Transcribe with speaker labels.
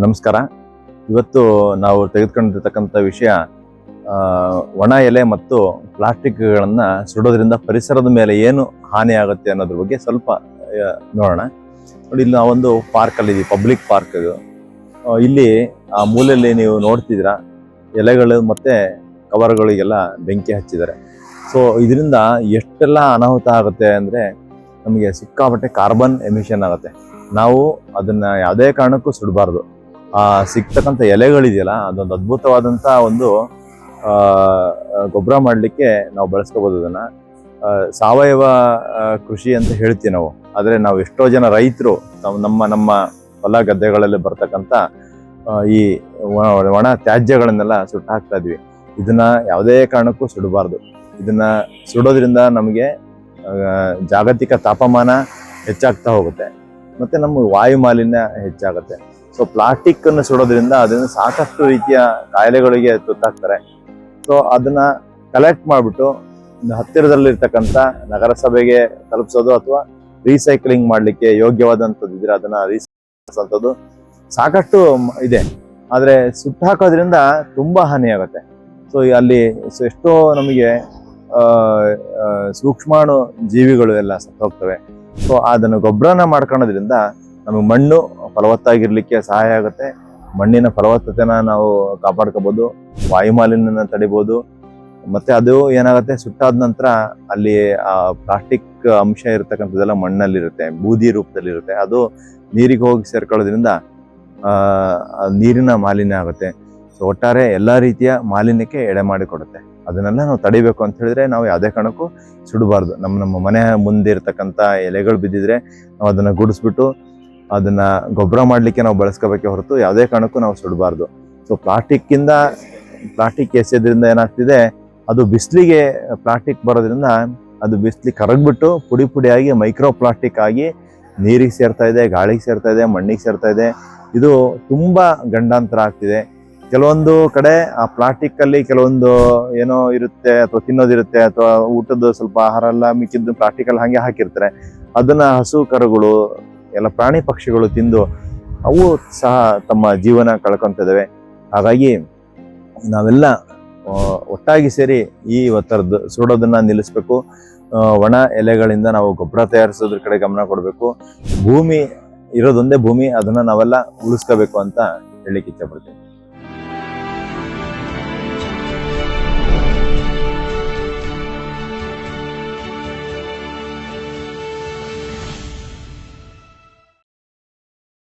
Speaker 1: ನಮಸ್ಕಾರ. ಇವತ್ತು ನಾವು ತೆಗೆದುಕೊಂಡಿರ್ತಕ್ಕಂಥ ವಿಷಯ ಒಣ ಎಲೆ ಮತ್ತು ಪ್ಲಾಸ್ಟಿಕ್ಗಳನ್ನು ಸುಡೋದ್ರಿಂದ ಪರಿಸರದ ಮೇಲೆ ಏನು ಹಾನಿ ಆಗುತ್ತೆ ಅನ್ನೋದ್ರ ಬಗ್ಗೆ ಸ್ವಲ್ಪ ನೋಡೋಣ. ನೋಡಿ, ಇಲ್ಲಿ ನಾವೊಂದು ಪಾರ್ಕಲ್ಲಿದ್ದೀವಿ, ಪಬ್ಲಿಕ್ ಪಾರ್ಕ್ ಇದು. ಇಲ್ಲಿ ಆ ಮೂಲೆಯಲ್ಲಿ ನೀವು ನೋಡ್ತಿದ್ದೀರಾ, ಎಲೆಗಳು ಮತ್ತು ಕವರ್ಗಳಿಗೆಲ್ಲ ಬೆಂಕಿ ಹಚ್ಚಿದ್ದಾರೆ. ಸೊ ಇದರಿಂದ ಎಷ್ಟೆಲ್ಲ ಅನಾಹುತ ಆಗುತ್ತೆ ಅಂದರೆ, ನಮಗೆ ಸಿಕ್ಕಾಪಟ್ಟೆ ಕಾರ್ಬನ್ ಎಮಿಷನ್ ಆಗುತ್ತೆ. ನಾವು ಅದನ್ನು ಯಾವುದೇ ಕಾರಣಕ್ಕೂ ಸುಡಬಾರ್ದು. ಸಿಗ್ತಕ್ಕಂಥ ಎಲೆಗಳಿದೆಯಲ್ಲ, ಅದೊಂದು ಅದ್ಭುತವಾದಂಥ ಒಂದು ಗೊಬ್ಬರ ಮಾಡಲಿಕ್ಕೆ ನಾವು ಬಳಸ್ಕೋಬೋದು. ಅದನ್ನು ಸಾವಯವ ಕೃಷಿ ಅಂತ ಹೇಳ್ತೀವಿ ನಾವು. ಆದರೆ ನಾವು ಎಷ್ಟೋ ಜನ ರೈತರು ನಮ್ಮ ಹೊಲ ಗದ್ದೆಗಳಲ್ಲಿ ಬರ್ತಕ್ಕಂಥ ಈ ಒಣ ತ್ಯಾಜ್ಯಗಳನ್ನೆಲ್ಲ ಸುಟ್ಟು ಹಾಕ್ತಾ ಇದ್ವಿ. ಇದನ್ನ ಯಾವುದೇ ಕಾರಣಕ್ಕೂ ಸುಡಬಾರ್ದು. ಇದನ್ನ ಸುಡೋದ್ರಿಂದ ನಮಗೆ ಜಾಗತಿಕ ತಾಪಮಾನ ಹೆಚ್ಚಾಗ್ತಾ ಹೋಗುತ್ತೆ, ಮತ್ತು ನಮ್ಮ ವಾಯು ಮಾಲಿನ್ಯ ಹೆಚ್ಚಾಗುತ್ತೆ. ಸೊ ಪ್ಲಾಸ್ಟಿಕ್ ಅನ್ನು ಸುಡೋದ್ರಿಂದ ಅದನ್ನು ಸಾಕಷ್ಟು ರೀತಿಯ ಕಾಯಿಲೆಗಳಿಗೆ ತುತ್ತಾಗ್ತಾರೆ. ಸೊ ಅದನ್ನ ಕಲೆಕ್ಟ್ ಮಾಡಿಬಿಟ್ಟು ಹತ್ತಿರದಲ್ಲಿರ್ತಕ್ಕಂಥ ನಗರಸಭೆಗೆ ತಲುಪಿಸೋದು, ಅಥವಾ ರೀಸೈಕ್ಲಿಂಗ್ ಮಾಡಲಿಕ್ಕೆ ಯೋಗ್ಯವಾದಂಥದ್ದು ಇದ್ರೆ ಅದನ್ನ ರೀಸೈಕಲ್ಸೋದು ಸಾಕಷ್ಟು ಇದೆ. ಆದರೆ ಸುಟ್ಟು ಹಾಕೋದ್ರಿಂದ ತುಂಬ ಹಾನಿಯಾಗುತ್ತೆ. ಸೊ ಅಲ್ಲಿ ಎಷ್ಟೋ ನಮಗೆ ಸೂಕ್ಷ್ಮಾಣು ಜೀವಿಗಳು ಎಲ್ಲ ಸತ್ತೋಗ್ತವೆ. ಸೊ ಅದನ್ನು ಗೊಬ್ಬರನ ಮಾಡ್ಕೊಳ್ಳೋದ್ರಿಂದ ನಮಗೆ ಮಣ್ಣು ಫಲವತ್ತಾಗಿರ್ಲಿಕ್ಕೆ ಸಹಾಯ ಆಗುತ್ತೆ. ಮಣ್ಣಿನ ಫಲವತ್ತತೆನ ನಾವು ಕಾಪಾಡ್ಕೋಬೋದು, ವಾಯುಮಾಲಿನ್ಯನ ತಡಿಬೋದು. ಮತ್ತೆ ಅದು ಏನಾಗುತ್ತೆ, ಸುಟ್ಟಾದ ನಂತರ ಅಲ್ಲಿ ಆ ಪ್ಲಾಸ್ಟಿಕ್ ಅಂಶ ಇರತಕ್ಕಂಥದ್ದೆಲ್ಲ ಮಣ್ಣಲ್ಲಿರುತ್ತೆ, ಬೂದಿ ರೂಪದಲ್ಲಿರುತ್ತೆ. ಅದು ನೀರಿಗೆ ಹೋಗಿ ಸೇರ್ಕೊಳ್ಳೋದ್ರಿಂದ ನೀರಿನ ಮಾಲಿನ್ಯ ಆಗುತ್ತೆ. ಸೊ ಒಟ್ಟಾರೆ ಎಲ್ಲ ರೀತಿಯ ಮಾಲಿನ್ಯಕ್ಕೆ ಎಡೆ ಮಾಡಿಕೊಡುತ್ತೆ. ಅದನ್ನೆಲ್ಲ ನಾವು ತಡಿಬೇಕು ಅಂತ ಹೇಳಿದ್ರೆ ನಾವು ಯಾವುದೇ ಕಾರಣಕ್ಕೂ ಸುಡಬಾರ್ದು. ನಮ್ಮ ಮನೆ ಮುಂದೆ ಇರ್ತಕ್ಕಂಥ ಎಲೆಗಳು ಬಿದ್ದಿದ್ರೆ ನಾವು ಅದನ್ನು ಗುಡಿಸ್ಬಿಟ್ಟು ಅದನ್ನ ಗೊಬ್ಬರ ಮಾಡಲಿಕ್ಕೆ ನಾವು ಬಳಸ್ಕೋಬೇಕೆ ಹೊರತು ಯಾವುದೇ ಕಾರಣಕ್ಕೂ ನಾವು ಸುಡಬಾರ್ದು. ಸೊ ಪ್ಲಾಸ್ಟಿಕ್ ಎಸೆಯೋದ್ರಿಂದ ಏನಾಗ್ತಿದೆ, ಅದು ಬಿಸಿಲಿಗೆ ಪ್ಲಾಸ್ಟಿಕ್ ಬರೋದ್ರಿಂದ ಅದು ಬಿಸಿಲಿಗೆ ಕರಗ್ಬಿಟ್ಟು ಪುಡಿ ಪುಡಿಯಾಗಿ ಮೈಕ್ರೋ ಪ್ಲಾಸ್ಟಿಕ್ ಆಗಿ ನೀರಿಗೆ ಸೇರ್ತಾ ಇದೆ, ಗಾಳಿಗೆ ಸೇರ್ತಾ ಇದೆ, ಮಣ್ಣಿಗೆ ಸೇರ್ತಾ ಇದೆ. ಇದು ತುಂಬ ಗಂಡಾಂತರ ಆಗ್ತಿದೆ. ಕೆಲವೊಂದು ಕಡೆ ಆ ಪ್ಲಾಸ್ಟಿಕ್ಕಲ್ಲಿ ಕೆಲವೊಂದು ಏನೋ ಇರುತ್ತೆ, ಅಥವಾ ತಿನ್ನೋದಿರುತ್ತೆ, ಅಥವಾ ಊಟದ ಸ್ವಲ್ಪ ಆಹಾರ ಎಲ್ಲ ಮಿಕ್ಕಿದ್ದು ಪ್ಲಾಸ್ಟಿಕಲ್ಲಿ ಹಾಗೆ ಹಾಕಿರ್ತಾರೆ. ಅದನ್ನು ಹಸು ಕರುಗಳು ಎಲ್ಲ ಪ್ರಾಣಿ ಪಕ್ಷಿಗಳು ತಿಂದು ಅವು ಸಹ ತಮ್ಮ ಜೀವನ ಕಳ್ಕೊತಿದ್ದಾವೆ. ಹಾಗಾಗಿ ನಾವೆಲ್ಲ ಒಟ್ಟಾಗಿ ಸೇರಿ ಈ ಥರದ್ದು ಸುಡೋದನ್ನು ನಿಲ್ಲಿಸ್ಬೇಕು. ಒಣ ಎಲೆಗಳಿಂದ ನಾವು ಗೊಬ್ಬರ ತಯಾರಿಸೋದ್ರ ಕಡೆ ಗಮನ ಕೊಡಬೇಕು. ಭೂಮಿ ಇರೋದೊಂದೇ ಭೂಮಿ, ಅದನ್ನು ನಾವೆಲ್ಲ ಉಳಿಸ್ಕೋಬೇಕು ಅಂತ ಹೇಳಲಿಕ್ಕೆ ಇಷ್ಟಪಡ್ತೀನಿ.